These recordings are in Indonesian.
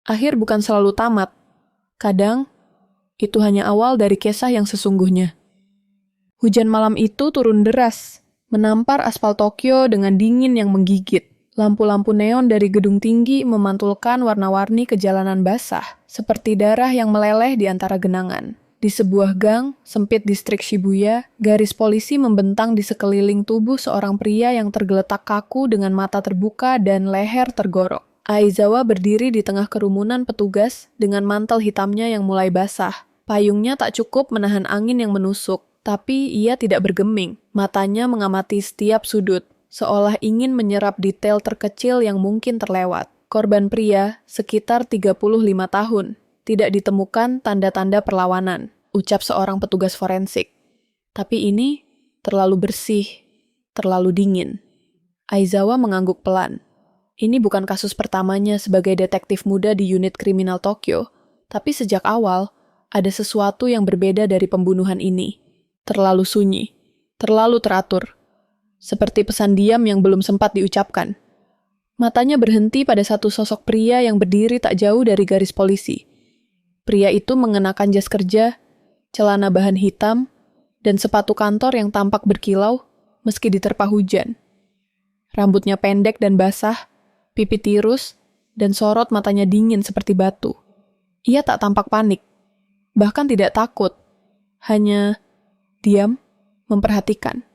Akhir bukan selalu tamat. Kadang, itu hanya awal dari kisah yang sesungguhnya. Hujan malam itu turun deras, menampar aspal Tokyo dengan dingin yang menggigit. Lampu-lampu neon dari gedung tinggi memantulkan warna-warni ke jalanan basah, seperti darah yang meleleh di antara genangan. Di sebuah gang, sempit distrik Shibuya, garis polisi membentang di sekeliling tubuh seorang pria yang tergeletak kaku dengan mata terbuka dan leher tergorok. Aizawa berdiri di tengah kerumunan petugas dengan mantel hitamnya yang mulai basah. Payungnya tak cukup menahan angin yang menusuk, tapi ia tidak bergeming. Matanya mengamati setiap sudut, seolah ingin menyerap detail terkecil yang mungkin terlewat. Korban pria, sekitar 35 tahun. Tidak ditemukan tanda-tanda perlawanan, ucap seorang petugas forensik. Tapi ini terlalu bersih, terlalu dingin. Aizawa mengangguk pelan. Ini bukan kasus pertamanya sebagai detektif muda di unit kriminal Tokyo, tapi sejak awal, ada sesuatu yang berbeda dari pembunuhan ini. Terlalu sunyi, terlalu teratur. Seperti pesan diam yang belum sempat diucapkan. Matanya berhenti pada satu sosok pria yang berdiri tak jauh dari garis polisi. Pria itu mengenakan jas kerja, celana bahan hitam, dan sepatu kantor yang tampak berkilau meski diterpa hujan. Rambutnya pendek dan basah, pipi tirus, dan sorot matanya dingin seperti batu. Ia tak tampak panik, bahkan tidak takut, hanya diam, memperhatikan.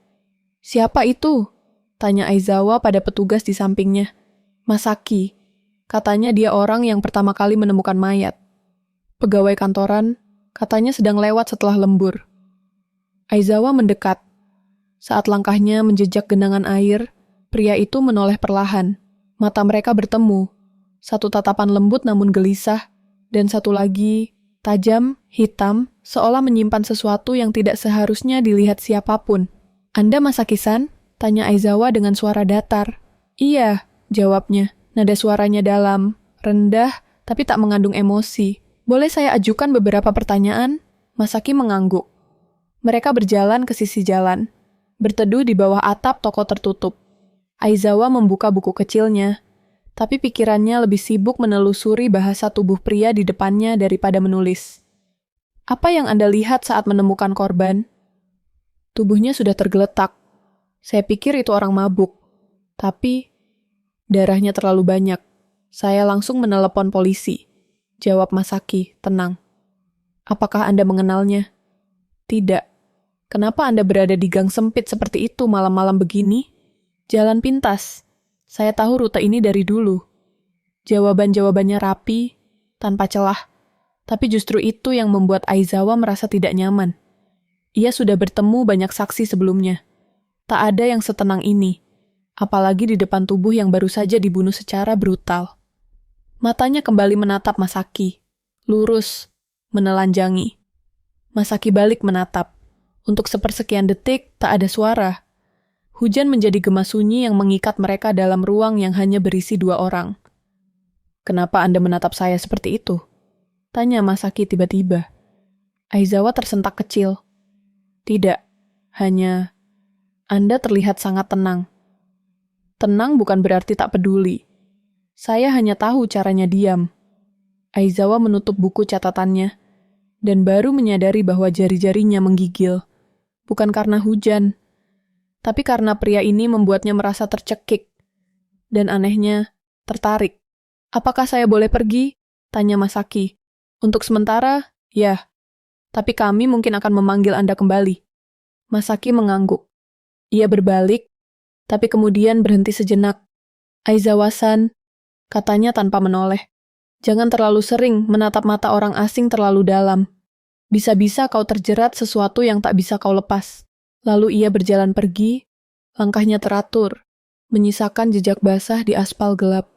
"Siapa itu?" tanya Aizawa pada petugas di sampingnya. "Masaki," katanya dia orang yang pertama kali menemukan mayat. Pegawai kantoran, katanya sedang lewat setelah lembur. Aizawa mendekat. Saat langkahnya menjejak genangan air, pria itu menoleh perlahan. Mata mereka bertemu, satu tatapan lembut namun gelisah, dan satu lagi, tajam, hitam, seolah menyimpan sesuatu yang tidak seharusnya dilihat siapapun. "Anda Masaki-san?" tanya Aizawa dengan suara datar. "Iya," jawabnya. Nada suaranya dalam, rendah, tapi tak mengandung emosi. "Boleh saya ajukan beberapa pertanyaan?" Masaki mengangguk. Mereka berjalan ke sisi jalan, berteduh di bawah atap toko tertutup. Aizawa membuka buku kecilnya, tapi pikirannya lebih sibuk menelusuri bahasa tubuh pria di depannya daripada menulis. "Apa yang Anda lihat saat menemukan korban?" Tubuhnya sudah tergeletak. Saya pikir itu orang mabuk, tapi darahnya terlalu banyak. Saya langsung menelepon polisi. Jawab Masaki, tenang. "Apakah Anda mengenalnya?" "Tidak." "Kenapa Anda berada di gang sempit seperti itu malam-malam begini?" "Jalan pintas. Saya tahu rute ini dari dulu." Jawaban-jawabannya rapi, tanpa celah. Tapi justru itu yang membuat Aizawa merasa tidak nyaman. Ia sudah bertemu banyak saksi sebelumnya. Tak ada yang setenang ini, apalagi di depan tubuh yang baru saja dibunuh secara brutal. Matanya kembali menatap Masaki, lurus, menelanjangi. Masaki balik menatap. Untuk sepersekian detik, tak ada suara. Hujan menjadi gema sunyi yang mengikat mereka dalam ruang yang hanya berisi 2 orang. "Kenapa Anda menatap saya seperti itu?" tanya Masaki tiba-tiba. Aizawa tersentak kecil. "Tidak, hanya Anda terlihat sangat tenang." Tenang bukan berarti tak peduli. Saya hanya tahu caranya diam. Aizawa menutup buku catatannya, dan baru menyadari bahwa jari-jarinya menggigil. Bukan karena hujan, tapi karena pria ini membuatnya merasa tercekik. Dan anehnya, tertarik. "Apakah saya boleh pergi?" tanya Masaki. "Untuk sementara, ya. Tapi kami mungkin akan memanggil Anda kembali." Masaki mengangguk. Ia berbalik, tapi kemudian berhenti sejenak. "Aizawa-san," katanya tanpa menoleh. "Jangan terlalu sering menatap mata orang asing terlalu dalam. Bisa-bisa kau terjerat sesuatu yang tak bisa kau lepas." Lalu ia berjalan pergi, langkahnya teratur, menyisakan jejak basah di aspal gelap.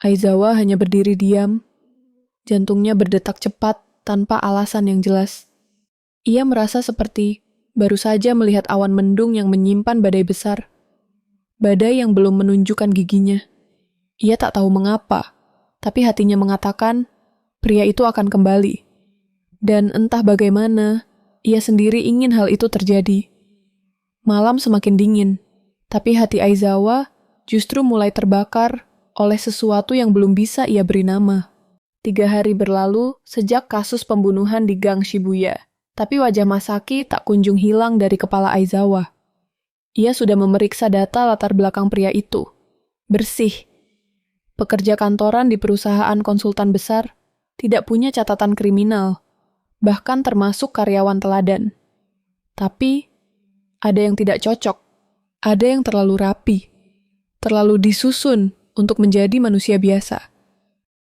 Aizawa hanya berdiri diam, jantungnya berdetak cepat tanpa alasan yang jelas. Ia merasa seperti baru saja melihat awan mendung yang menyimpan badai besar. Badai yang belum menunjukkan giginya. Ia tak tahu mengapa, tapi hatinya mengatakan pria itu akan kembali. Dan entah bagaimana, ia sendiri ingin hal itu terjadi. Malam semakin dingin, tapi hati Aizawa justru mulai terbakar oleh sesuatu yang belum bisa ia beri nama. 3 hari berlalu sejak kasus pembunuhan di Gang Shibuya, tapi wajah Masaki tak kunjung hilang dari kepala Aizawa. Ia sudah memeriksa data latar belakang pria itu. Bersih. Pekerja kantoran di perusahaan konsultan besar, tidak punya catatan kriminal, bahkan termasuk karyawan teladan. Tapi, ada yang tidak cocok. Ada yang terlalu rapi, terlalu disusun untuk menjadi manusia biasa.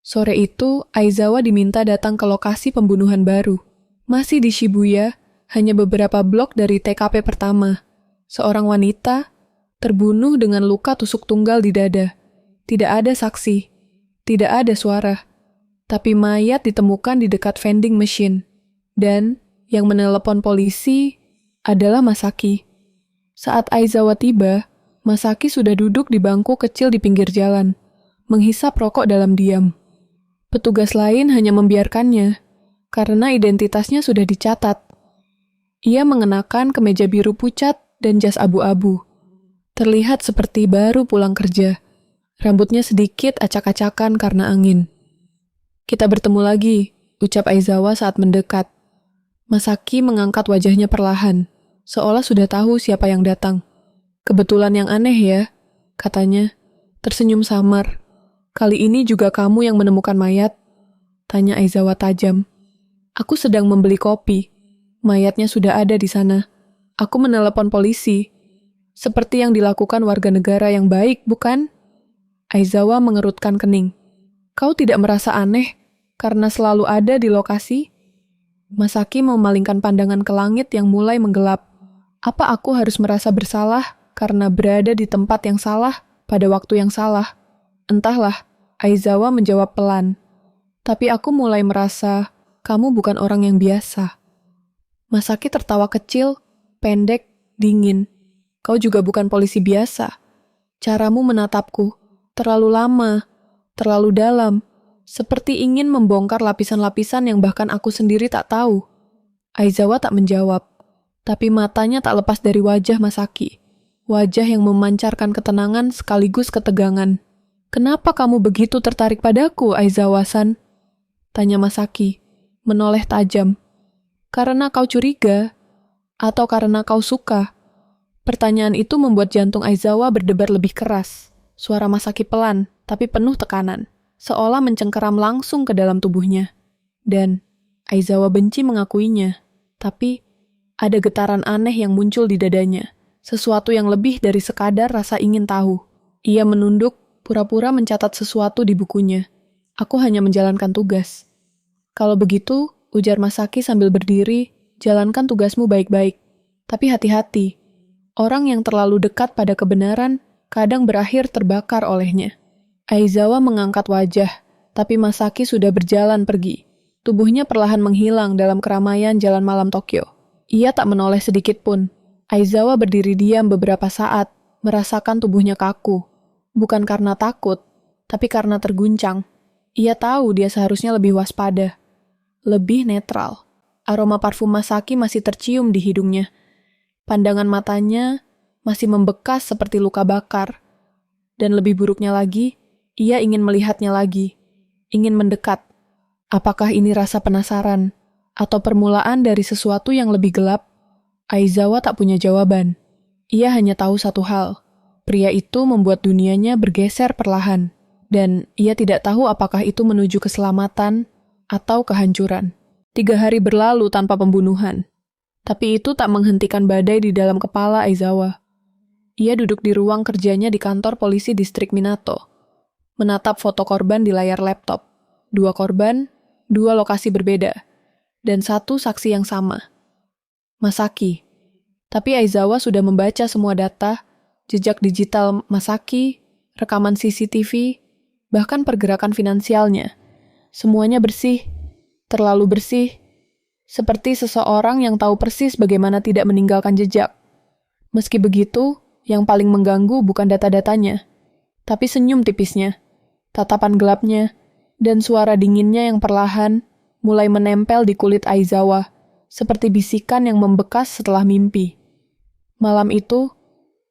Sore itu, Aizawa diminta datang ke lokasi pembunuhan baru. Masih di Shibuya, hanya beberapa blok dari TKP pertama. Seorang wanita terbunuh dengan luka tusuk tunggal di dada. Tidak ada saksi, tidak ada suara. Tapi mayat ditemukan di dekat vending machine. Dan yang menelepon polisi adalah Masaki. Saat Aizawa tiba, Masaki sudah duduk di bangku kecil di pinggir jalan, menghisap rokok dalam diam. Petugas lain hanya membiarkannya, karena identitasnya sudah dicatat. Ia mengenakan kemeja biru pucat dan jas abu-abu. Terlihat seperti baru pulang kerja. Rambutnya sedikit acak-acakan karena angin. "Kita bertemu lagi," ucap Aizawa saat mendekat. Masaki mengangkat wajahnya perlahan, seolah sudah tahu siapa yang datang. "Kebetulan yang aneh ya," katanya, tersenyum samar. "Kali ini juga kamu yang menemukan mayat?" tanya Aizawa tajam. "Aku sedang membeli kopi. Mayatnya sudah ada di sana. Aku menelepon polisi. Seperti yang dilakukan warga negara yang baik, bukan?" Aizawa mengerutkan kening. "Kau tidak merasa aneh karena selalu ada di lokasi?" Masaki memalingkan pandangan ke langit yang mulai menggelap. "Apa aku harus merasa bersalah karena berada di tempat yang salah pada waktu yang salah?" "Entahlah," Aizawa menjawab pelan. "Tapi aku mulai merasa kamu bukan orang yang biasa." Masaki tertawa kecil, pendek, dingin. "Kau juga bukan polisi biasa. Caramu menatapku terlalu lama, terlalu dalam, seperti ingin membongkar lapisan-lapisan yang bahkan aku sendiri tak tahu." Aizawa tak menjawab, tapi matanya tak lepas dari wajah Masaki. Wajah yang memancarkan ketenangan sekaligus ketegangan. "Kenapa kamu begitu tertarik padaku, Aizawa-san?" tanya Masaki, menoleh tajam. "Karena kau curiga? Atau karena kau suka?" Pertanyaan itu membuat jantung Aizawa berdebar lebih keras. Suara Masaki pelan, tapi penuh tekanan, seolah mencengkeram langsung ke dalam tubuhnya. Dan Aizawa benci mengakuinya, tapi ada getaran aneh yang muncul di dadanya, sesuatu yang lebih dari sekadar rasa ingin tahu. Ia menunduk, pura-pura mencatat sesuatu di bukunya. "Aku hanya menjalankan tugas." "Kalau begitu," ujar Masaki sambil berdiri, "jalankan tugasmu baik-baik. Tapi hati-hati. Orang yang terlalu dekat pada kebenaran kadang berakhir terbakar olehnya." Aizawa mengangkat wajah, tapi Masaki sudah berjalan pergi. Tubuhnya perlahan menghilang dalam keramaian jalan malam Tokyo. Ia tak menoleh sedikit pun. Aizawa berdiri diam beberapa saat, merasakan tubuhnya kaku. Bukan karena takut, tapi karena terguncang. Ia tahu dia seharusnya lebih waspada, lebih netral. Aroma parfum Masaki masih tercium di hidungnya. Pandangan matanya masih membekas seperti luka bakar. Dan lebih buruknya lagi, ia ingin melihatnya lagi, ingin mendekat. Apakah ini rasa penasaran, atau permulaan dari sesuatu yang lebih gelap? Aizawa tak punya jawaban. Ia hanya tahu satu hal. Pria itu membuat dunianya bergeser perlahan, dan ia tidak tahu apakah itu menuju keselamatan atau kehancuran. 3 hari berlalu tanpa pembunuhan. Tapi itu tak menghentikan badai di dalam kepala Aizawa. Ia duduk di ruang kerjanya di kantor polisi distrik Minato, menatap foto korban di layar laptop. 2 korban, 2 lokasi berbeda, dan 1 saksi yang sama. Masaki. Tapi Aizawa sudah membaca semua data, jejak digital Masaki, rekaman CCTV, bahkan pergerakan finansialnya. Semuanya bersih, terlalu bersih, seperti seseorang yang tahu persis bagaimana tidak meninggalkan jejak. Meski begitu, yang paling mengganggu bukan data-datanya, tapi senyum tipisnya, tatapan gelapnya, dan suara dinginnya yang perlahan mulai menempel di kulit Aizawa, seperti bisikan yang membekas setelah mimpi. Malam itu,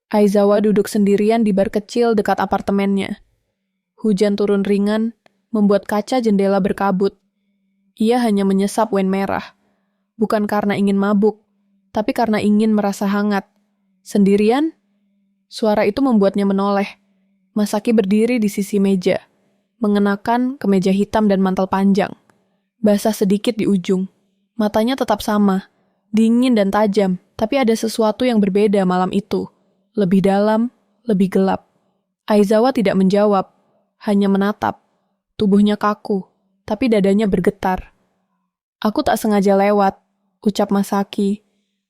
Aizawa duduk sendirian di bar kecil dekat apartemennya. Hujan turun ringan, membuat kaca jendela berkabut. Ia hanya menyesap wine merah. Bukan karena ingin mabuk, tapi karena ingin merasa hangat. Sendirian? Suara itu membuatnya menoleh. Masaki berdiri di sisi meja, mengenakan kemeja hitam dan mantel panjang. Basah sedikit di ujung. Matanya tetap sama, dingin dan tajam, tapi ada sesuatu yang berbeda malam itu. Lebih dalam, lebih gelap. Aizawa tidak menjawab, hanya menatap. Tubuhnya kaku, tapi dadanya bergetar. Aku tak sengaja lewat, ucap Masaki.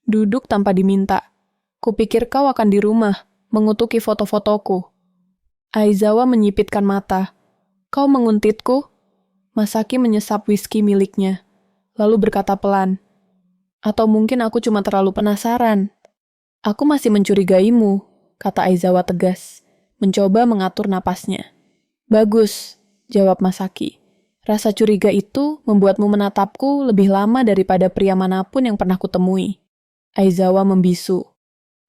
Duduk tanpa diminta. Kupikir kau akan di rumah, mengutuki foto-fotoku. Aizawa menyipitkan mata. Kau menguntitku? Masaki menyesap whisky miliknya, lalu berkata pelan. Atau mungkin aku cuma terlalu penasaran. Aku masih mencurigaimu, kata Aizawa tegas, mencoba mengatur napasnya. Bagus, jawab Masaki. Rasa curiga itu membuatmu menatapku lebih lama daripada pria manapun yang pernah kutemui. Aizawa membisu.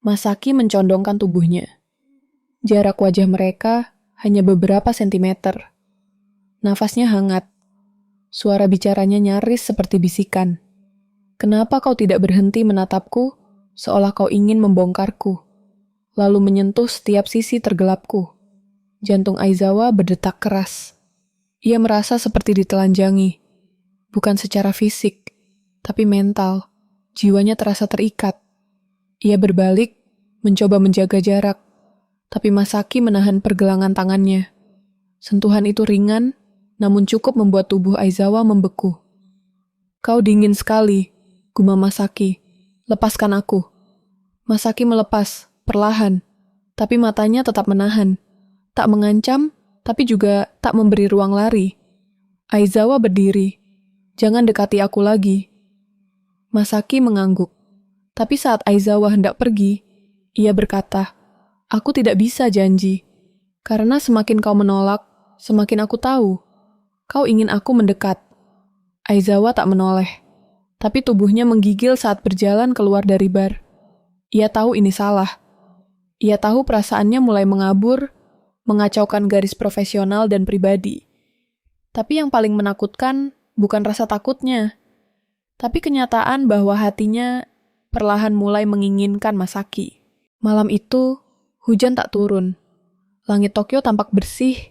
Masaki mencondongkan tubuhnya. Jarak wajah mereka hanya beberapa sentimeter. Nafasnya hangat. Suara bicaranya nyaris seperti bisikan. Kenapa kau tidak berhenti menatapku, seolah kau ingin membongkarku, lalu menyentuh setiap sisi tergelapku? Jantung Aizawa berdetak keras. Ia merasa seperti ditelanjangi. Bukan secara fisik, tapi mental. Jiwanya terasa terikat. Ia berbalik, mencoba menjaga jarak. Tapi Masaki menahan pergelangan tangannya. Sentuhan itu ringan, namun cukup membuat tubuh Aizawa membeku. Kau dingin sekali, gumam Masaki. Lepaskan aku. Masaki melepas, perlahan. Tapi matanya tetap menahan. Tak mengancam, tapi juga tak memberi ruang lari. Aizawa berdiri. Jangan dekati aku lagi. Masaki mengangguk. Tapi saat Aizawa hendak pergi, ia berkata, aku tidak bisa janji. Karena semakin kau menolak, semakin aku tahu. Kau ingin aku mendekat. Aizawa tak menoleh. Tapi tubuhnya menggigil saat berjalan keluar dari bar. Ia tahu ini salah. Ia tahu perasaannya mulai mengabur, mengacaukan garis profesional dan pribadi. Tapi yang paling menakutkan bukan rasa takutnya, tapi kenyataan bahwa hatinya perlahan mulai menginginkan Masaki. Malam itu, hujan tak turun. Langit Tokyo tampak bersih,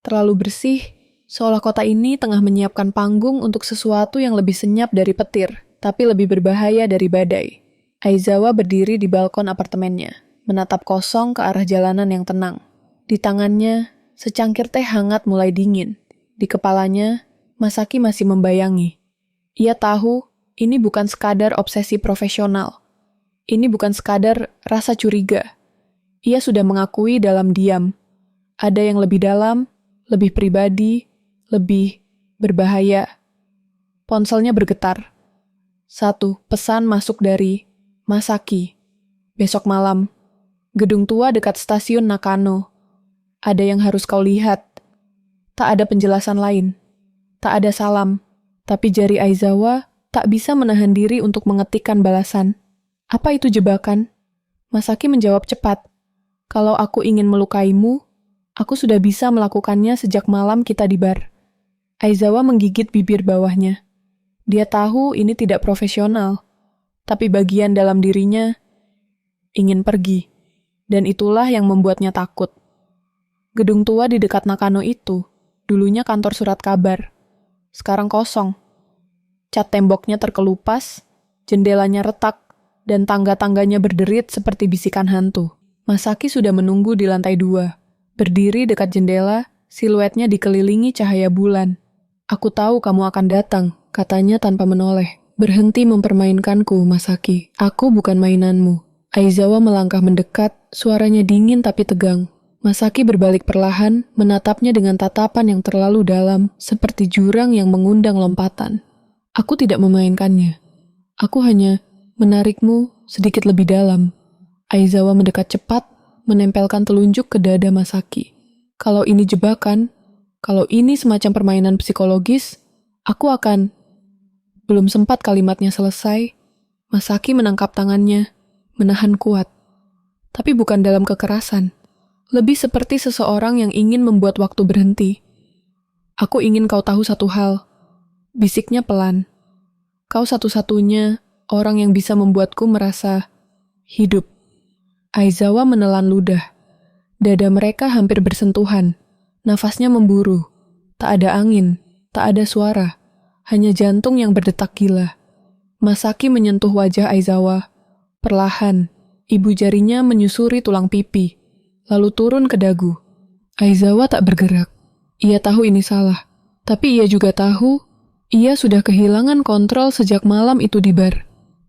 terlalu bersih, seolah kota ini tengah menyiapkan panggung untuk sesuatu yang lebih senyap dari petir, tapi lebih berbahaya dari badai. Aizawa berdiri di balkon apartemennya, menatap kosong ke arah jalanan yang tenang. Di tangannya, secangkir teh hangat mulai dingin. Di kepalanya, Masaki masih membayangi. Ia tahu ini bukan sekadar obsesi profesional. Ini bukan sekadar rasa curiga. Ia sudah mengakui dalam diam. Ada yang lebih dalam, lebih pribadi, lebih berbahaya. Ponselnya bergetar. Satu pesan masuk dari Masaki. Besok malam, gedung tua dekat stasiun Nakano. Ada yang harus kau lihat. Tak ada penjelasan lain. Tak ada salam. Tapi jari Aizawa tak bisa menahan diri untuk mengetikkan balasan. Apa itu jebakan? Masaki menjawab cepat. Kalau aku ingin melukaimu, aku sudah bisa melakukannya sejak malam kita di bar. Aizawa menggigit bibir bawahnya. Dia tahu ini tidak profesional, tapi bagian dalam dirinya ingin pergi, dan itulah yang membuatnya takut. Gedung tua di dekat Nakano itu, dulunya kantor surat kabar. Sekarang kosong. Cat temboknya terkelupas, jendelanya retak, dan tangga-tangganya berderit seperti bisikan hantu. Masaki sudah menunggu di lantai 2. Berdiri dekat jendela, siluetnya dikelilingi cahaya bulan. Aku tahu kamu akan datang, katanya tanpa menoleh. Berhenti mempermainkanku, Masaki. Aku bukan mainanmu. Aizawa melangkah mendekat, suaranya dingin tapi tegang. Masaki berbalik perlahan, menatapnya dengan tatapan yang terlalu dalam, seperti jurang yang mengundang lompatan. Aku tidak memainkannya. Aku hanya menarikmu sedikit lebih dalam. Aizawa mendekat cepat, menempelkan telunjuk ke dada Masaki. Kalau ini jebakan, kalau ini semacam permainan psikologis, aku akan... Belum sempat kalimatnya selesai, Masaki menangkap tangannya, menahan kuat. Tapi bukan dalam kekerasan. Lebih seperti seseorang yang ingin membuat waktu berhenti. Aku ingin kau tahu satu hal. Bisiknya pelan. Kau satu-satunya orang yang bisa membuatku merasa hidup. Aizawa menelan ludah. Dada mereka hampir bersentuhan. Nafasnya memburu. Tak ada angin, tak ada suara. Hanya jantung yang berdetak gila. Masaki menyentuh wajah Aizawa. Perlahan, ibu jarinya menyusuri tulang pipi, lalu turun ke dagu. Aizawa tak bergerak. Ia tahu ini salah, tapi ia juga tahu ia sudah kehilangan kontrol sejak malam itu di bar.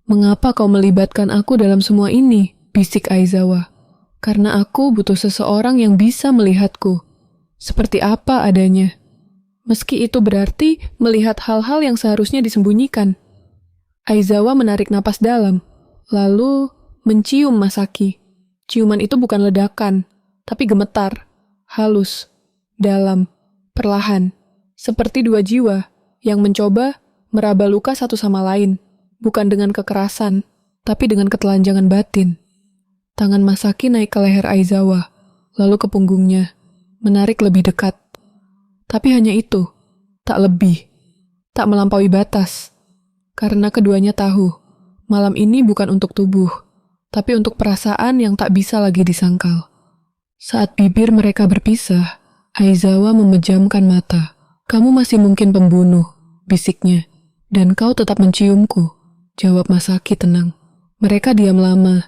Mengapa kau melibatkan aku dalam semua ini? Bisik Aizawa. Karena aku butuh seseorang yang bisa melihatku. Seperti apa adanya. Meski itu berarti melihat hal-hal yang seharusnya disembunyikan. Aizawa menarik napas dalam, lalu mencium Masaki. Ciuman itu bukan ledakan, tapi gemetar, halus, dalam, perlahan. Seperti dua jiwa yang mencoba meraba luka satu sama lain, bukan dengan kekerasan, tapi dengan ketelanjangan batin. Tangan Masaki naik ke leher Aizawa, lalu ke punggungnya, menarik lebih dekat. Tapi hanya itu, tak lebih, tak melampaui batas. Karena keduanya tahu, malam ini bukan untuk tubuh, tapi untuk perasaan yang tak bisa lagi disangkal. Saat bibir mereka berpisah, Aizawa memejamkan mata. Kamu masih mungkin pembunuh, bisiknya. Dan kau tetap menciumku, jawab Masaki tenang. Mereka diam lama,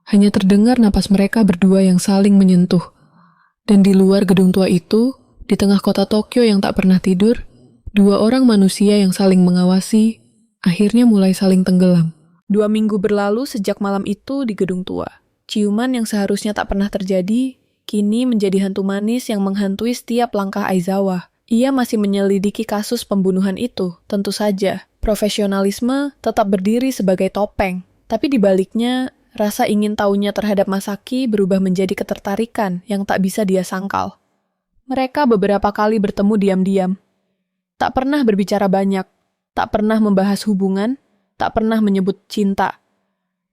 hanya terdengar napas mereka berdua yang saling menyentuh. Dan di luar gedung tua itu, di tengah kota Tokyo yang tak pernah tidur, dua orang manusia yang saling mengawasi, akhirnya mulai saling tenggelam. 2 minggu berlalu sejak malam itu di gedung tua. Ciuman yang seharusnya tak pernah terjadi, kini menjadi hantu manis yang menghantui setiap langkah Aizawa. Ia masih menyelidiki kasus pembunuhan itu, tentu saja. Profesionalisme tetap berdiri sebagai topeng, tapi di baliknya, rasa ingin tahunya terhadap Masaki berubah menjadi ketertarikan yang tak bisa dia sangkal. Mereka beberapa kali bertemu diam-diam. Tak pernah berbicara banyak, tak pernah membahas hubungan, tak pernah menyebut cinta.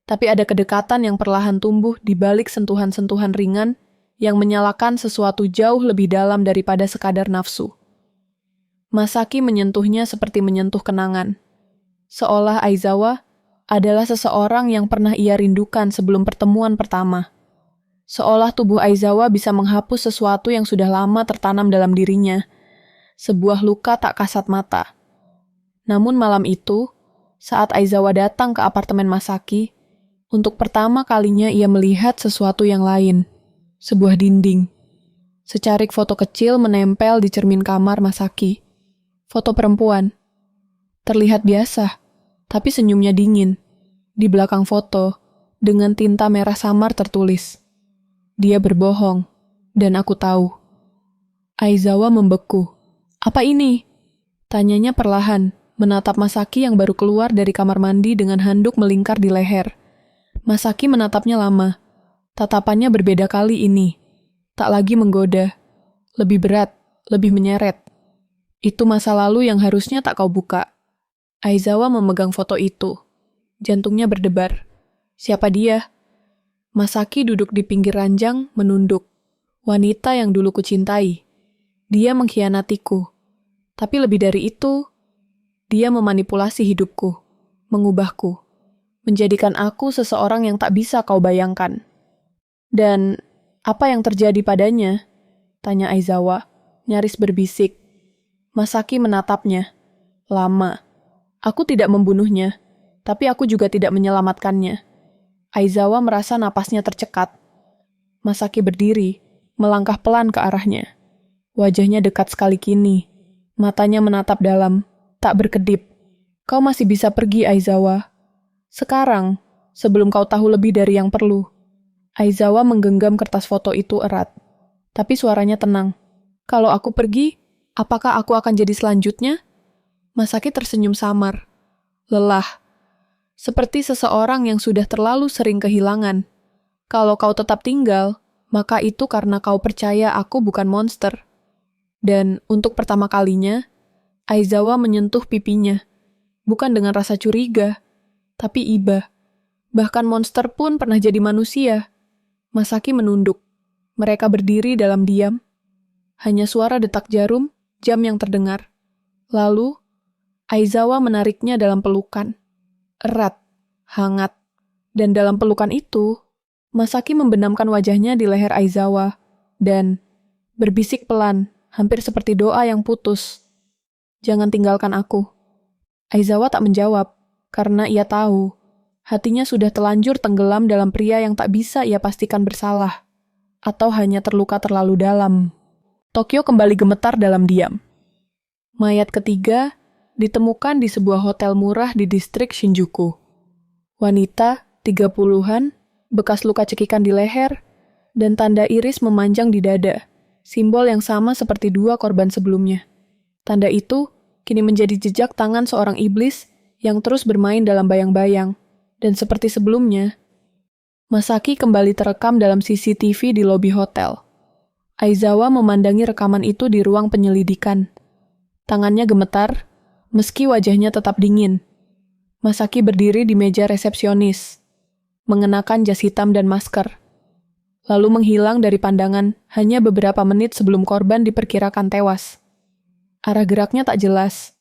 Tapi ada kedekatan yang perlahan tumbuh di balik sentuhan-sentuhan ringan yang menyalakan sesuatu jauh lebih dalam daripada sekadar nafsu. Masaki menyentuhnya seperti menyentuh kenangan. Seolah Aizawa adalah seseorang yang pernah ia rindukan sebelum pertemuan pertama. Seolah tubuh Aizawa bisa menghapus sesuatu yang sudah lama tertanam dalam dirinya. Sebuah luka tak kasat mata. Namun malam itu, saat Aizawa datang ke apartemen Masaki, untuk pertama kalinya ia melihat sesuatu yang lain. Sebuah dinding. Secarik foto kecil menempel di cermin kamar Masaki. Foto perempuan. Terlihat biasa, tapi senyumnya dingin. Di belakang foto, dengan tinta merah samar tertulis, "Dia berbohong, dan aku tahu." Aizawa membeku. "Apa ini?" Tanyanya perlahan, menatap Masaki yang baru keluar dari kamar mandi dengan handuk melingkar di leher. Masaki menatapnya lama. Tatapannya berbeda kali ini. Tak lagi menggoda. Lebih berat, lebih menyeret. Itu masa lalu yang harusnya tak kau buka. Aizawa memegang foto itu. Jantungnya berdebar. Siapa dia? Masaki duduk di pinggir ranjang, menunduk. Wanita yang dulu kucintai. Dia mengkhianatiku. Tapi lebih dari itu, dia memanipulasi hidupku, mengubahku, menjadikan aku seseorang yang tak bisa kau bayangkan. Dan apa yang terjadi padanya? Tanya Aizawa, nyaris berbisik. Masaki menatapnya. Lama. Aku tidak membunuhnya, tapi aku juga tidak menyelamatkannya. Aizawa merasa napasnya tercekat. Masaki berdiri, melangkah pelan ke arahnya. Wajahnya dekat sekali kini. Matanya menatap dalam, tak berkedip. Kau masih bisa pergi, Aizawa. Sekarang, sebelum kau tahu lebih dari yang perlu. Aizawa menggenggam kertas foto itu erat. Tapi suaranya tenang. Kalau aku pergi, apakah aku akan jadi selanjutnya? Masaki tersenyum samar. Lelah. Seperti seseorang yang sudah terlalu sering kehilangan. Kalau kau tetap tinggal, maka itu karena kau percaya aku bukan monster. Dan untuk pertama kalinya, Aizawa menyentuh pipinya. Bukan dengan rasa curiga, tapi iba. Bahkan monster pun pernah jadi manusia. Masaki menunduk. Mereka berdiri dalam diam. Hanya suara detak jarum jam yang terdengar. Lalu, Aizawa menariknya dalam pelukan. Erat, hangat. Dan dalam pelukan itu, Masaki membenamkan wajahnya di leher Aizawa dan berbisik pelan, hampir seperti doa yang putus. "Jangan tinggalkan aku." Aizawa tak menjawab, karena ia tahu hatinya sudah telanjur tenggelam dalam pria yang tak bisa ia pastikan bersalah, atau hanya terluka terlalu dalam. Tokyo kembali gemetar dalam diam. Mayat ketiga ditemukan di sebuah hotel murah di distrik Shinjuku. Wanita, 30-an, bekas luka cekikan di leher, dan tanda iris memanjang di dada, simbol yang sama seperti dua korban sebelumnya. Tanda itu kini menjadi jejak tangan seorang iblis yang terus bermain dalam bayang-bayang, dan seperti sebelumnya, Masaki kembali terekam dalam CCTV di lobi hotel. Aizawa memandangi rekaman itu di ruang penyelidikan. Tangannya gemetar, meski wajahnya tetap dingin. Masaki berdiri di meja resepsionis, mengenakan jas hitam dan masker, lalu menghilang dari pandangan hanya beberapa menit sebelum korban diperkirakan tewas. Arah geraknya tak jelas,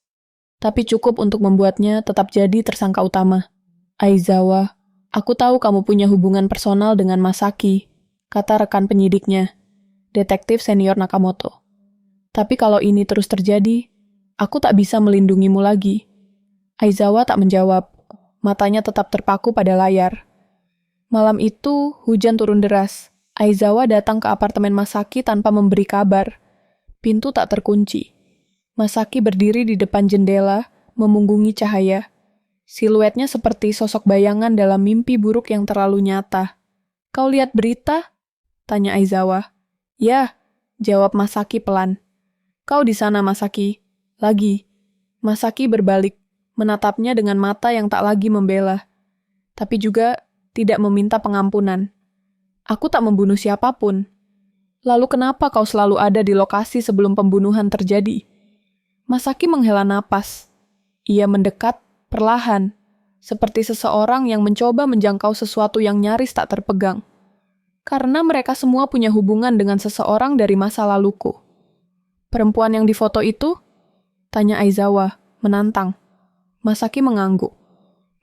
tapi cukup untuk membuatnya tetap jadi tersangka utama. "Aizawa, aku tahu kamu punya hubungan personal dengan Masaki," kata rekan penyidiknya, detektif senior Nakamoto. "Tapi kalau ini terus terjadi, aku tak bisa melindungimu lagi." Aizawa tak menjawab, matanya tetap terpaku pada layar. Malam itu, hujan turun deras. Aizawa datang ke apartemen Masaki tanpa memberi kabar. Pintu tak terkunci. Masaki berdiri di depan jendela, memunggungi cahaya. Siluetnya seperti sosok bayangan dalam mimpi buruk yang terlalu nyata. "Kau lihat berita?" tanya Aizawa. "Ya," jawab Masaki pelan. "Kau di sana, Masaki." "Lagi." Masaki berbalik, menatapnya dengan mata yang tak lagi membela, tapi juga tidak meminta pengampunan. "Aku tak membunuh siapapun." "Lalu kenapa kau selalu ada di lokasi sebelum pembunuhan terjadi?" Masaki menghela napas. Ia mendekat, perlahan, seperti seseorang yang mencoba menjangkau sesuatu yang nyaris tak terpegang. "Karena mereka semua punya hubungan dengan seseorang dari masa laluku." "Perempuan yang difoto itu?" tanya Aizawa, menantang. Masaki mengangguk.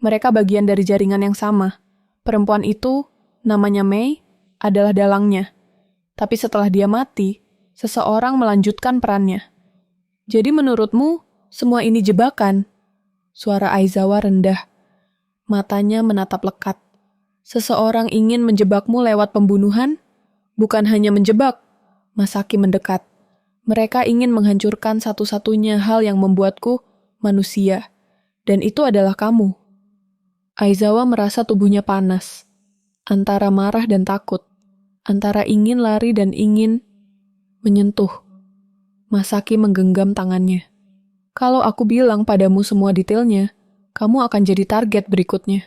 Mereka bagian dari jaringan yang sama. Perempuan itu, namanya Mei, adalah dalangnya. Tapi setelah dia mati, seseorang melanjutkan perannya. "Jadi menurutmu, semua ini jebakan?" Suara Aizawa rendah. Matanya menatap lekat. "Seseorang ingin menjebakmu lewat pembunuhan? Bukan hanya menjebak." Masaki mendekat. "Mereka ingin menghancurkan satu-satunya hal yang membuatku manusia. Dan itu adalah kamu." Aizawa merasa tubuhnya panas. Antara marah dan takut. Antara ingin lari dan ingin menyentuh. Masaki menggenggam tangannya. "Kalau aku bilang padamu semua detailnya, kamu akan jadi target berikutnya."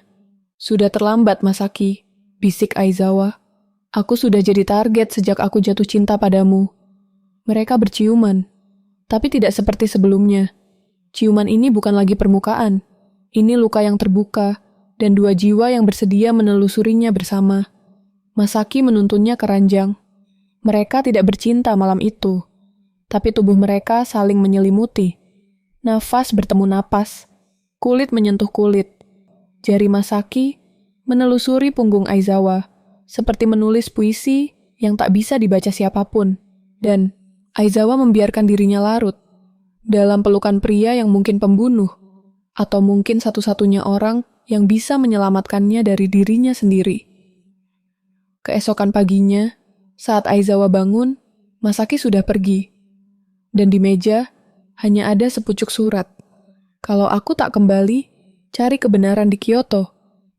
"Sudah terlambat, Masaki," bisik Aizawa. "Aku sudah jadi target sejak aku jatuh cinta padamu." Mereka berciuman, tapi tidak seperti sebelumnya. Ciuman ini bukan lagi permukaan. Ini luka yang terbuka, dan dua jiwa yang bersedia menelusurinya bersama. Masaki menuntunnya ke ranjang. Mereka tidak bercinta malam itu, tapi tubuh mereka saling menyelimuti. Nafas bertemu napas, kulit menyentuh kulit. Jari Masaki menelusuri punggung Aizawa, seperti menulis puisi yang tak bisa dibaca siapapun. Dan Aizawa membiarkan dirinya larut dalam pelukan pria yang mungkin pembunuh, atau mungkin satu-satunya orang yang bisa menyelamatkannya dari dirinya sendiri. Keesokan paginya, saat Aizawa bangun, Masaki sudah pergi. Dan di meja, hanya ada sepucuk surat. "Kalau aku tak kembali, cari kebenaran di Kyoto.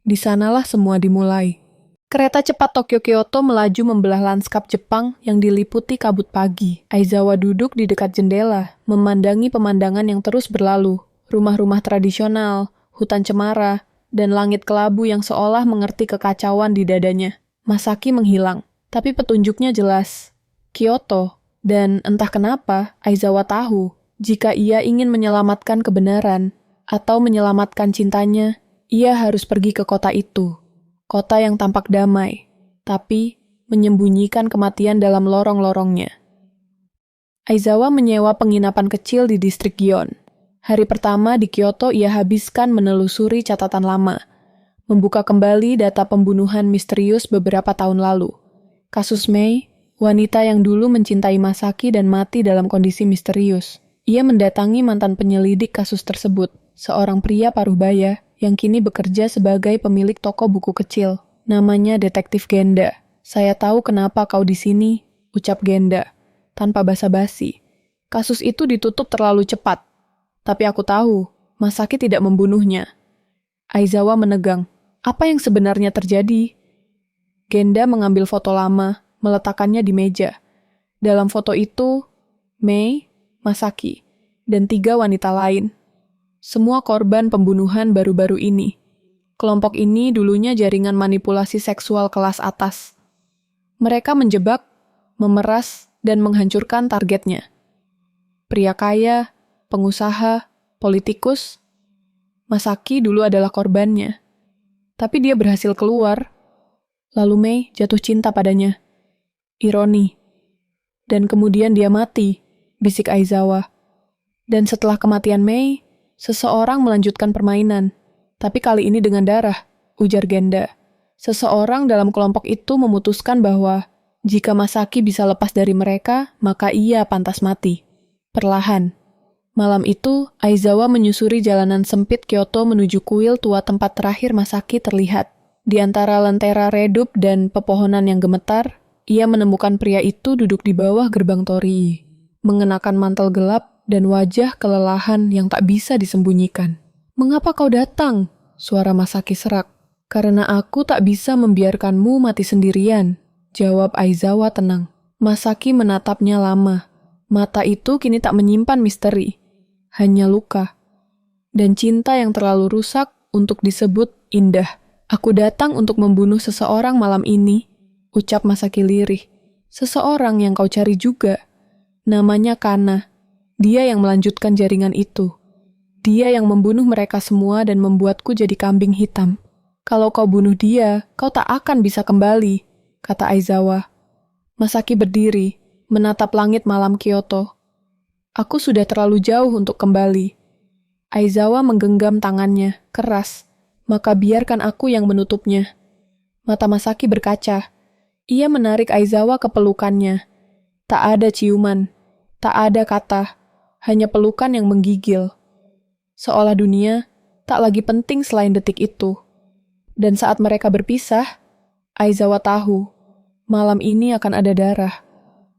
Di sanalah semua dimulai." Kereta cepat Tokyo-Kyoto melaju membelah lanskap Jepang yang diliputi kabut pagi. Aizawa duduk di dekat jendela, memandangi pemandangan yang terus berlalu. Rumah-rumah tradisional, hutan cemara, dan langit kelabu yang seolah mengerti kekacauan di dadanya. Masaki menghilang, tapi petunjuknya jelas. Kyoto, dan entah kenapa Aizawa tahu, jika ia ingin menyelamatkan kebenaran, atau menyelamatkan cintanya, ia harus pergi ke kota itu. Kota yang tampak damai, tapi menyembunyikan kematian dalam lorong-lorongnya. Aizawa menyewa penginapan kecil di distrik Gion. Hari pertama di Kyoto ia habiskan menelusuri catatan lama, membuka kembali data pembunuhan misterius beberapa tahun lalu. Kasus Mei, wanita yang dulu mencintai Masaki dan mati dalam kondisi misterius. Ia mendatangi mantan penyelidik kasus tersebut, seorang pria paruh-baya yang kini bekerja sebagai pemilik toko buku kecil. Namanya Detektif Genda. "Saya tahu kenapa kau di sini," ucap Genda, tanpa basa-basi. "Kasus itu ditutup terlalu cepat. Tapi aku tahu, Masaki tidak membunuhnya." Aizawa menegang. Apa yang sebenarnya terjadi? Genda mengambil foto lama, meletakkannya di meja. Dalam foto itu, Mei, Masaki, dan 3 wanita lain. Semua korban pembunuhan baru-baru ini. Kelompok ini dulunya jaringan manipulasi seksual kelas atas. Mereka menjebak, memeras, dan menghancurkan targetnya. Pria kaya, pengusaha, politikus. Masaki dulu adalah korbannya. Tapi dia berhasil keluar. Lalu Mei jatuh cinta padanya. Ironi. Dan kemudian dia mati, bisik Aizawa. Dan setelah kematian Mei, seseorang melanjutkan permainan. Tapi kali ini dengan darah, ujar Genda. Seseorang dalam kelompok itu memutuskan bahwa jika Masaki bisa lepas dari mereka, maka ia pantas mati. Perlahan. Malam itu, Aizawa menyusuri jalanan sempit Kyoto menuju kuil tua tempat terakhir Masaki terlihat. Di antara lentera redup dan pepohonan yang gemetar, ia menemukan pria itu duduk di bawah gerbang torii, mengenakan mantel gelap dan wajah kelelahan yang tak bisa disembunyikan. "Mengapa kau datang?" suara Masaki serak. "Karena aku tak bisa membiarkanmu mati sendirian," jawab Aizawa tenang. Masaki menatapnya lama. Mata itu kini tak menyimpan misteri, hanya luka. Dan cinta yang terlalu rusak untuk disebut indah. "Aku datang untuk membunuh seseorang malam ini," ucap Masaki lirih. "Seseorang yang kau cari juga. Namanya Kana. Dia yang melanjutkan jaringan itu. Dia yang membunuh mereka semua dan membuatku jadi kambing hitam. Kalau kau bunuh dia, kau tak akan bisa kembali," kata Aizawa. Masaki berdiri, menatap langit malam Kyoto. "Aku sudah terlalu jauh untuk kembali." Aizawa menggenggam tangannya, keras. "Maka biarkan aku yang menutupnya." Mata Masaki berkaca. Ia menarik Aizawa ke pelukannya. Tak ada ciuman, tak ada kata, hanya pelukan yang menggigil. Seolah dunia tak lagi penting selain detik itu. Dan saat mereka berpisah, Aizawa tahu, malam ini akan ada darah.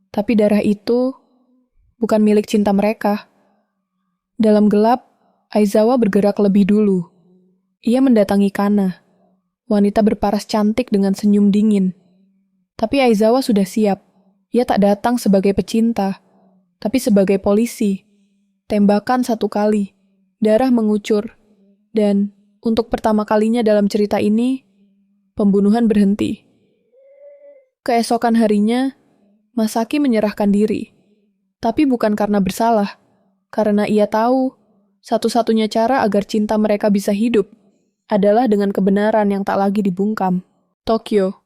Tapi darah itu bukan milik cinta mereka. Dalam gelap, Aizawa bergerak lebih dulu. Ia mendatangi Kana, wanita berparas cantik dengan senyum dingin. Tapi Aizawa sudah siap. Ia tak datang sebagai pecinta, tapi sebagai polisi. Tembakan 1 kali. Darah mengucur, dan untuk pertama kalinya dalam cerita ini, pembunuhan berhenti. Keesokan harinya, Masaki menyerahkan diri. Tapi bukan karena bersalah, karena ia tahu satu-satunya cara agar cinta mereka bisa hidup adalah dengan kebenaran yang tak lagi dibungkam. Tokyo,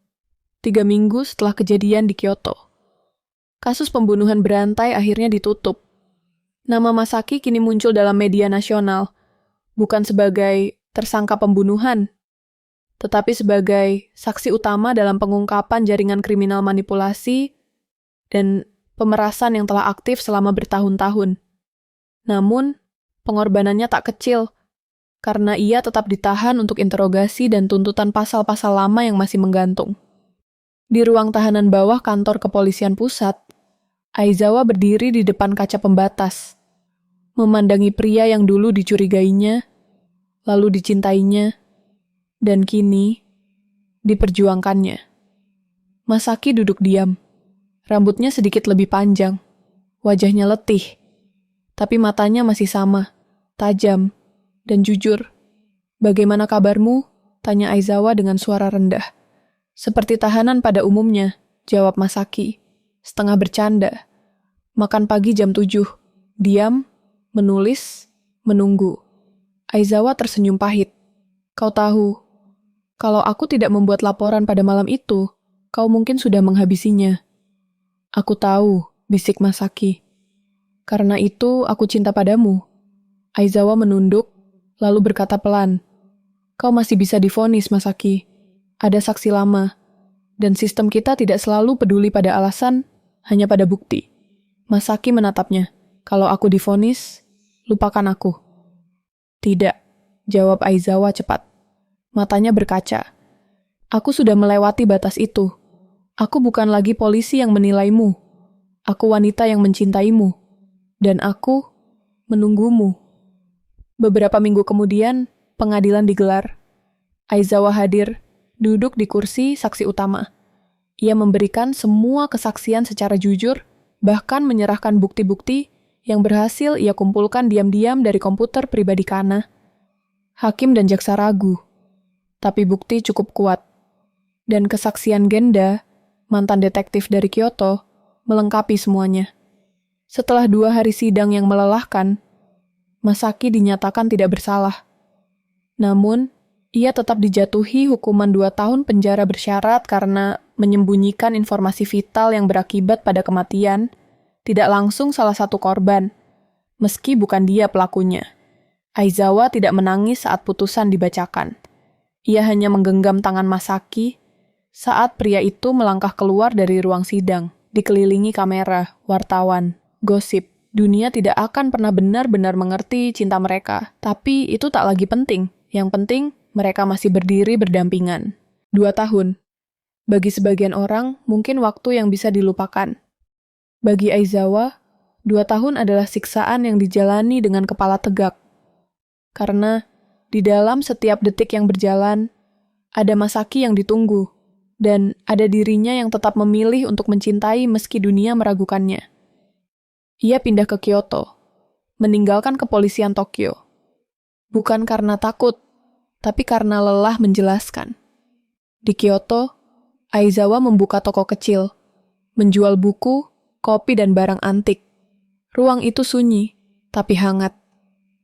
3 minggu setelah kejadian di Kyoto. Kasus pembunuhan berantai akhirnya ditutup. Nama Masaki kini muncul dalam media nasional, bukan sebagai tersangka pembunuhan, tetapi sebagai saksi utama dalam pengungkapan jaringan kriminal manipulasi dan pemerasan yang telah aktif selama bertahun-tahun. Namun, pengorbanannya tak kecil, karena ia tetap ditahan untuk interogasi dan tuntutan pasal-pasal lama yang masih menggantung. Di ruang tahanan bawah kantor kepolisian pusat, Aizawa berdiri di depan kaca pembatas, memandangi pria yang dulu dicurigainya, lalu dicintainya, dan kini diperjuangkannya. Masaki duduk diam. Rambutnya sedikit lebih panjang, wajahnya letih, tapi matanya masih sama, tajam, dan jujur. "Bagaimana kabarmu?" tanya Aizawa dengan suara rendah. "Seperti tahanan pada umumnya," jawab Masaki, setengah bercanda. "Makan pagi jam 7, diam, menulis, menunggu." Aizawa tersenyum pahit. "Kau tahu, kalau aku tidak membuat laporan pada malam itu, kau mungkin sudah menghabisinya." "Aku tahu," bisik Masaki. Karena itu aku cinta padamu. Aizawa menunduk, lalu berkata pelan, kau masih bisa divonis, Masaki. Ada saksi lama, dan sistem kita tidak selalu peduli pada alasan, hanya pada bukti. Masaki menatapnya. Kalau aku divonis, lupakan aku. Tidak, jawab Aizawa cepat. Matanya berkaca. Aku sudah melewati batas itu. Aku bukan lagi polisi yang menilaimu. Aku wanita yang mencintaimu. Dan aku menunggumu. Beberapa minggu kemudian, pengadilan digelar. Aizawa hadir, duduk di kursi saksi utama. Ia memberikan semua kesaksian secara jujur, bahkan menyerahkan bukti-bukti yang berhasil ia kumpulkan diam-diam dari komputer pribadi Kana. Hakim dan jaksa ragu, tapi bukti cukup kuat. Dan kesaksian Genda, mantan detektif dari Kyoto, melengkapi semuanya. Setelah 2 hari sidang yang melelahkan, Masaki dinyatakan tidak bersalah. Namun, ia tetap dijatuhi hukuman 2 tahun penjara bersyarat karena menyembunyikan informasi vital yang berakibat pada kematian, tidak langsung salah satu korban, meski bukan dia pelakunya. Aizawa tidak menangis saat putusan dibacakan. Ia hanya menggenggam tangan Masaki saat pria itu melangkah keluar dari ruang sidang, dikelilingi kamera, wartawan, gosip. Dunia tidak akan pernah benar-benar mengerti cinta mereka, tapi itu tak lagi penting. Yang penting, mereka masih berdiri berdampingan. 2 tahun. Bagi sebagian orang, mungkin waktu yang bisa dilupakan. Bagi Aizawa, 2 tahun adalah siksaan yang dijalani dengan kepala tegak. Karena di dalam setiap detik yang berjalan, ada Masaki yang ditunggu, dan ada dirinya yang tetap memilih untuk mencintai meski dunia meragukannya. Ia pindah ke Kyoto, meninggalkan kepolisian Tokyo. Bukan karena takut, tapi karena lelah menjelaskan. Di Kyoto, Aizawa membuka toko kecil, menjual buku, kopi, dan barang antik. Ruang itu sunyi, tapi hangat.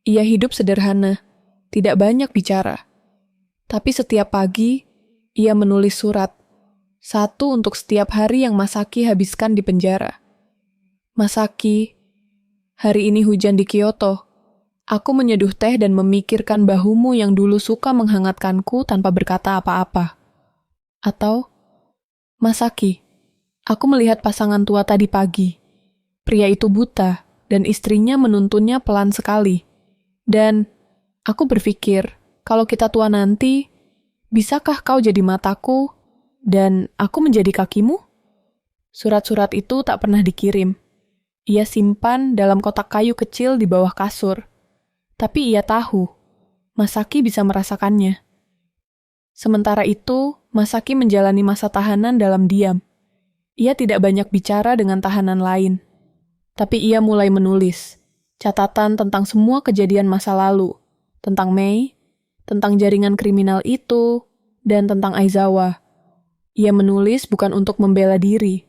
Ia hidup sederhana, tidak banyak bicara. Tapi setiap pagi, ia menulis surat. 1 untuk setiap hari yang Masaki habiskan di penjara. Masaki, hari ini hujan di Kyoto. Aku menyeduh teh dan memikirkan bahumu yang dulu suka menghangatkanku tanpa berkata apa-apa. Atau, Masaki, aku melihat pasangan tua tadi pagi. Pria itu buta dan istrinya menuntunnya pelan sekali. Dan aku berpikir, kalau kita tua nanti, bisakah kau jadi mataku dan aku menjadi kakimu? Surat-surat itu tak pernah dikirim. Ia simpan dalam kotak kayu kecil di bawah kasur. Tapi ia tahu, Masaki bisa merasakannya. Sementara itu, Masaki menjalani masa tahanan dalam diam. Ia tidak banyak bicara dengan tahanan lain. Tapi ia mulai menulis catatan tentang semua kejadian masa lalu, tentang Mei, tentang jaringan kriminal itu, dan tentang Aizawa. Ia menulis bukan untuk membela diri,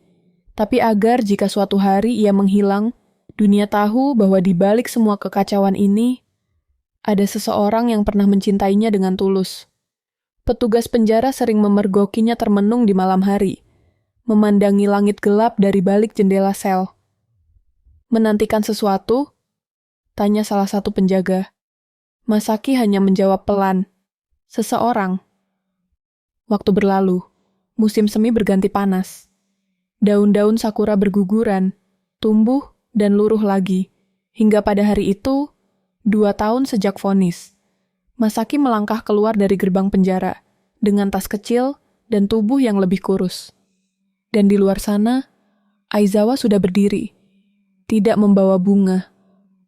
tapi agar jika suatu hari ia menghilang, dunia tahu bahwa di balik semua kekacauan ini, ada seseorang yang pernah mencintainya dengan tulus. Petugas penjara sering memergokinya termenung di malam hari, memandangi langit gelap dari balik jendela sel. Menantikan sesuatu? Tanya salah satu penjaga. Masaki hanya menjawab pelan, seseorang. Waktu berlalu, musim semi berganti panas. Daun-daun sakura berguguran, tumbuh dan luruh lagi, hingga pada hari itu, 2 tahun sejak vonis. Masaki melangkah keluar dari gerbang penjara, dengan tas kecil dan tubuh yang lebih kurus. Dan di luar sana, Aizawa sudah berdiri, tidak membawa bunga,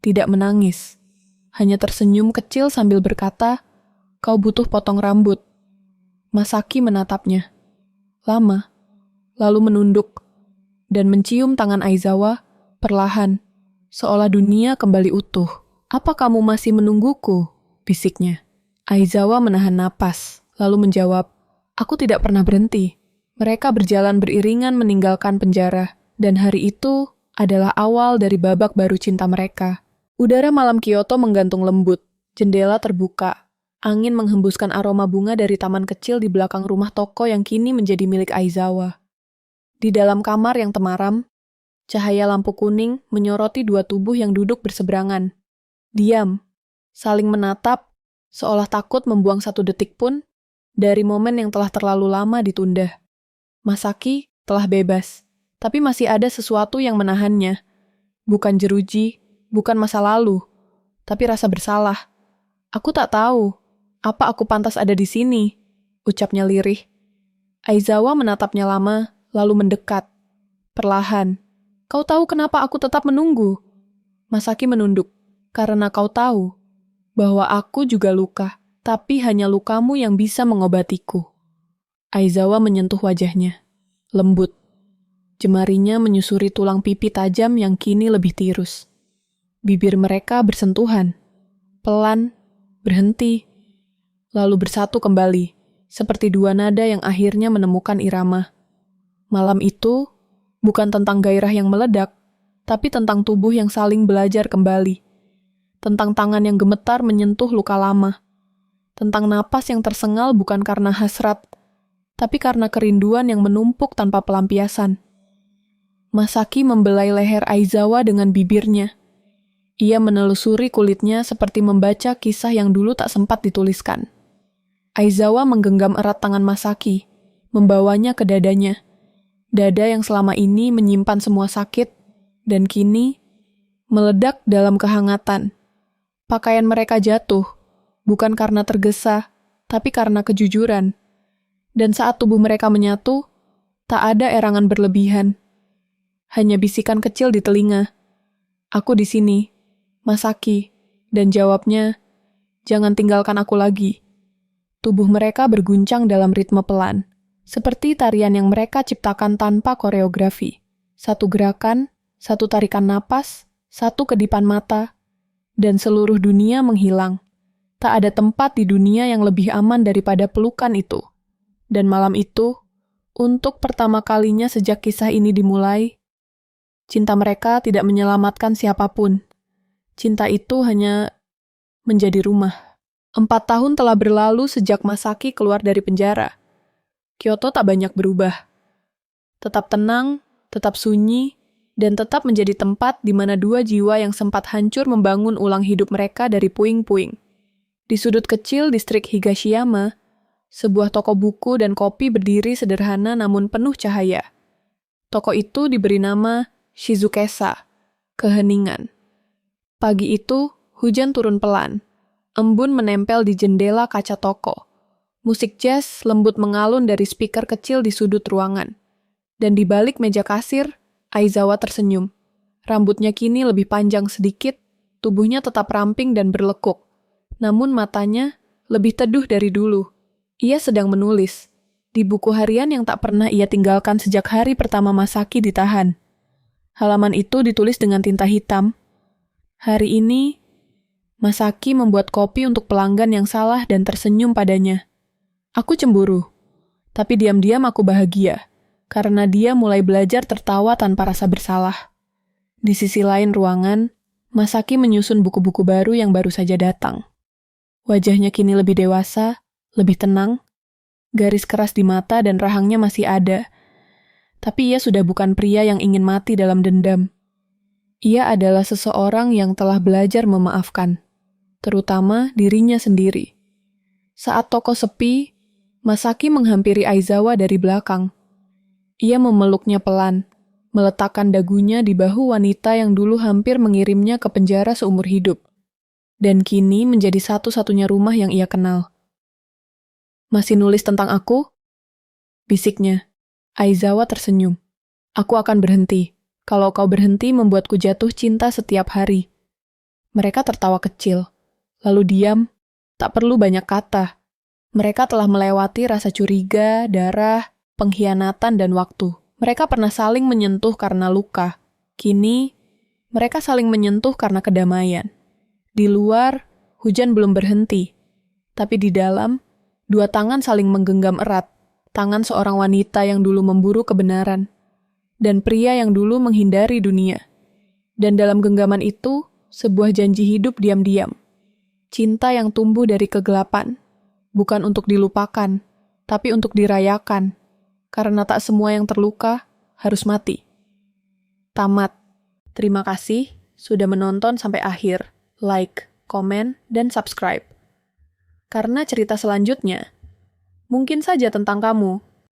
tidak menangis, hanya tersenyum kecil sambil berkata, kau butuh potong rambut. Masaki menatapnya, lama, lalu menunduk, dan mencium tangan Aizawa, perlahan, seolah dunia kembali utuh. Apa kamu masih menungguku? Bisiknya. Aizawa menahan napas, lalu menjawab, aku tidak pernah berhenti. Mereka berjalan beriringan meninggalkan penjara, dan hari itu adalah awal dari babak baru cinta mereka. Udara malam Kyoto menggantung lembut, jendela terbuka, angin menghembuskan aroma bunga dari taman kecil di belakang rumah toko yang kini menjadi milik Aizawa. Di dalam kamar yang temaram, Cahaya lampu kuning menyoroti dua tubuh yang duduk berseberangan. Diam, saling menatap, seolah takut membuang satu detik pun dari momen yang telah terlalu lama ditunda. Masaki telah bebas, tapi masih ada sesuatu yang menahannya. Bukan jeruji, bukan masa lalu, tapi rasa bersalah. Aku tak tahu, apa aku pantas ada di sini, ucapnya lirih. Aizawa menatapnya lama, lalu mendekat. Perlahan, kau tahu kenapa aku tetap menunggu? Masaki menunduk, karena kau tahu bahwa aku juga luka, tapi hanya lukamu yang bisa mengobatiku. Aizawa menyentuh wajahnya, lembut. Jemarinya menyusuri tulang pipi tajam yang kini lebih tirus. Bibir mereka bersentuhan, pelan, berhenti, lalu bersatu kembali, seperti dua nada yang akhirnya menemukan irama. Malam itu bukan tentang gairah yang meledak, tapi tentang tubuh yang saling belajar kembali. Tentang tangan yang gemetar menyentuh luka lama. Tentang napas yang tersengal bukan karena hasrat, tapi karena kerinduan yang menumpuk tanpa pelampiasan. Masaki membelai leher Aizawa dengan bibirnya. Ia menelusuri kulitnya seperti membaca kisah yang dulu tak sempat dituliskan. Aizawa menggenggam erat tangan Masaki, membawanya ke dadanya. Dada yang selama ini menyimpan semua sakit, dan kini meledak dalam kehangatan. Pakaian mereka jatuh, bukan karena tergesa, tapi karena kejujuran. Dan saat tubuh mereka menyatu, tak ada erangan berlebihan. Hanya bisikan kecil di telinga. Aku di sini, Masaki, dan jawabnya, jangan tinggalkan aku lagi. Tubuh mereka berguncang dalam ritme pelan, seperti tarian yang mereka ciptakan tanpa koreografi. Satu gerakan, satu tarikan napas, satu kedipan mata, dan seluruh dunia menghilang. Tak ada tempat di dunia yang lebih aman daripada pelukan itu. Dan malam itu, untuk pertama kalinya sejak kisah ini dimulai, cinta mereka tidak menyelamatkan siapapun. Cinta itu hanya menjadi rumah. 4 tahun telah berlalu sejak Masaki keluar dari penjara. Kyoto tak banyak berubah. Tetap tenang, tetap sunyi, dan tetap menjadi tempat di mana dua jiwa yang sempat hancur membangun ulang hidup mereka dari puing-puing. Di sudut kecil distrik Higashiyama, sebuah toko buku dan kopi berdiri sederhana namun penuh cahaya. Toko itu diberi nama Shizukesa, keheningan. Pagi itu, hujan turun pelan. Embun menempel di jendela kaca toko. Musik jazz lembut mengalun dari speaker kecil di sudut ruangan. Dan di balik meja kasir, Aizawa tersenyum. Rambutnya kini lebih panjang sedikit, tubuhnya tetap ramping dan berlekuk. Namun matanya lebih teduh dari dulu. Ia sedang menulis. Di buku harian yang tak pernah ia tinggalkan sejak hari pertama Masaki ditahan. Halaman itu ditulis dengan tinta hitam. Hari ini, Masaki membuat kopi untuk pelanggan yang salah dan tersenyum padanya. Aku cemburu, tapi diam-diam aku bahagia, karena dia mulai belajar tertawa tanpa rasa bersalah. Di sisi lain ruangan, Masaki menyusun buku-buku baru yang baru saja datang. Wajahnya kini lebih dewasa, lebih tenang, garis keras di mata dan rahangnya masih ada. Tapi ia sudah bukan pria yang ingin mati dalam dendam. Ia adalah seseorang yang telah belajar memaafkan, terutama dirinya sendiri. Saat toko sepi, Masaki menghampiri Aizawa dari belakang. Ia memeluknya pelan, meletakkan dagunya di bahu wanita yang dulu hampir mengirimnya ke penjara seumur hidup, dan kini menjadi satu-satunya rumah yang ia kenal. Masih nulis tentang aku? Bisiknya. Aizawa tersenyum. Aku akan berhenti. Kalau kau berhenti membuatku jatuh cinta setiap hari. Mereka tertawa kecil, lalu diam, tak perlu banyak kata. Mereka telah melewati rasa curiga, darah, pengkhianatan, dan waktu. Mereka pernah saling menyentuh karena luka. Kini, mereka saling menyentuh karena kedamaian. Di luar, hujan belum berhenti. Tapi di dalam, dua tangan saling menggenggam erat. Tangan seorang wanita yang dulu memburu kebenaran. Dan pria yang dulu menghindari dunia. Dan dalam genggaman itu, sebuah janji hidup diam-diam. Cinta yang tumbuh dari kegelapan. Bukan untuk dilupakan, tapi untuk dirayakan. Karena tak semua yang terluka harus mati. Tamat. Terima kasih sudah menonton sampai akhir. Like, komen, dan subscribe. Karena cerita selanjutnya mungkin saja tentang kamu.